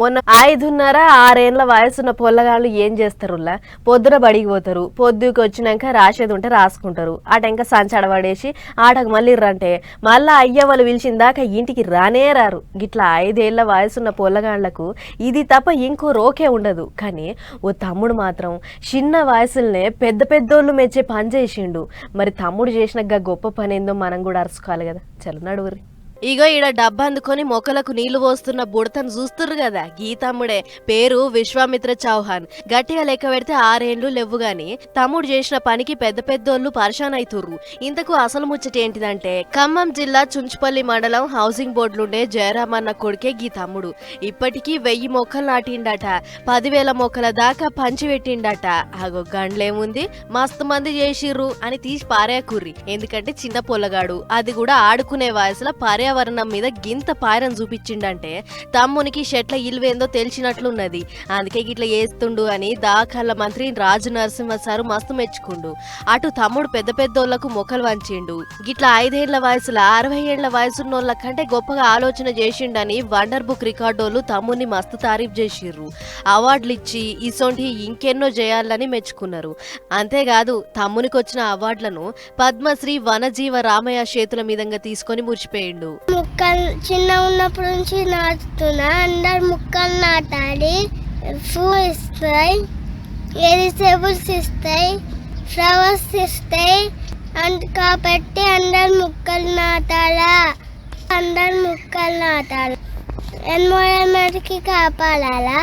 మొన్న 5.5-6 వయసున్న పొల్లగాళ్ళు ఏం చేస్తారులా? పొద్దున బడికి పోతారు, పొద్దుకి వచ్చినాక రాసేది ఉంటే రాసుకుంటారు, అటంక సంచడబడేసి ఆటకు మళ్ళీ రంటే మళ్ళా అయ్య వాళ్ళు పిలిచిందాక ఇంటికి రానే రారు. గిట్లా 5 ఏళ్ల వయసున్న పొల్లగాళ్లకు ఇది తప్ప ఇంకో రోకే ఉండదు. కానీ ఓ తమ్ముడు మాత్రం చిన్న వయసులనే పెద్ద పెద్దోళ్ళు మెచ్చే పని చేసిండు. మరి తమ్ముడు చేసిన గొప్ప పని ఏందో మనం కూడా అరుచుకోవాలి కదా. చలో నడువురి. ఇగో ఈడ డబ్బు అందుకొని మొక్కలకు నీళ్లు పోస్తున్న బుడతను చూస్తుర్రు కదా, గీతమ్ముడే. పేరు విశ్వామిత్ర చౌహాన్. గట్టిగా లెక్క పెడితే 6 ఏండ్లు లేవు గాని తమ్ముడు చేసిన పనికి పెద్ద పెద్దోళ్ళు పరిశాన్ అవుతుర్రు. ఇంతకు అసలు ముచ్చట ఏంటిదంటే, ఖమ్మం జిల్లా చుంచుపల్లి మండలం హౌసింగ్ బోర్డులుండే జయరామన్న కొడుకే గీ తమ్ముడు. ఇప్పటికీ 1000 మొక్కలు నాటిండట, 10,000 మొక్కల దాకా పంచి పెట్టిండట. ఆగో గండ్లేముంది, మస్తు మంది చేసిర్రు అని తీసి పారేకుర్రి. ఎందుకంటే చిన్న పొల్లగాడు, అది కూడా ఆడుకునే వయసులో పర్యావరణం మీద గింత పాయరం చూపించిండంటే తమ్మునికి చెట్ల ఇల్వేందో తెలిసినట్లున్నది. అందుకే గిట్ల చేస్తుండు అని దాఖల మంత్రి రాజు నరసింహ సారు మస్తు మెచ్చుకుండు. అటు తమ్ముడు పెద్ద పెద్దోళ్లకు మొక్కలు వంచిండు. గిట్ల 5 ఏళ్ల వయసులో 60 ఏళ్ల వయసున్నోళ్ళ కంటే గొప్పగా ఆలోచన చేసిండని వండర్ బుక్ రికార్డోళ్ళు తమ్ముని మస్తు తారీఫ్ చేసిర్రు. అవార్డులు ఇచ్చి ఇసొంటి ఇంకెన్నో చేయాలని మెచ్చుకున్నారు. అంతేకాదు తమ్మునికి వచ్చిన అవార్డులను పద్మశ్రీ వనజీవ రామయ్య చేతుల మీదంగా తీసుకొని మురిచిపోయిండు. ముక్కలు చిన్న ఉన్నప్పటి నుంచి నాటుతున్నా. అందరు ముక్కలు నాటాలి, ఫ్రూట్ ఇస్తాయి, వెజిటేబుల్స్ ఇస్తాయి, ఫ్లవర్స్ ఇస్తాయి. కాబట్టి అందరు ముక్కలు నాటాలా, అందరు ముక్కలు నాటాలి, ఎన్విరాన్మెంట్కి కాపాడాలా.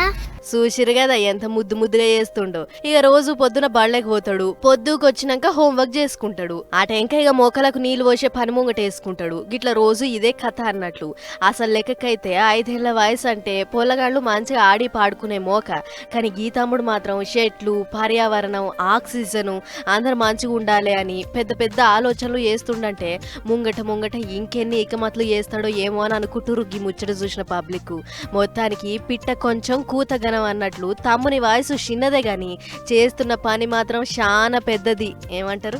చూసిరు కదా ఎంత ముద్దు ముద్దుగా చేస్తుండో. ఇక రోజు పొద్దున బళ్ళకి పోతాడు, పొద్దుకు వచ్చినాక హోంవర్క్ చేసుకుంటాడు, ఆ టెంక ఇక మొక్కలకు నీళ్లు పోసే పని ముంగటేసుకుంటాడు. గిట్ల రోజు ఇదే కథ అన్నట్లు. అసలు లెక్కకైతే 5 ఏళ్ల వయసు అంటే పొల్లగాళ్ళు మంచిగా ఆడి పాడుకునే మోక. కానీ గీతమ్ముడు మాత్రం చెట్లు, పర్యావరణం, ఆక్సిజను అందరు మంచిగా ఉండాలి అని పెద్ద పెద్ద ఆలోచనలు చేస్తుండంటే ముంగట ఇంకెన్ని ఇకమతులు చేస్తాడో ఏమో అని అనుకుంటురు గీ ముచ్చట చూసిన పబ్లిక్. మొత్తానికి పిట్ట కొంచెం కూతగన అన్నట్లు తమ్ముని వయసు చిన్నదే గాని చేస్తున్న పని మాత్రం చాలా పెద్దది. ఏమంటారు?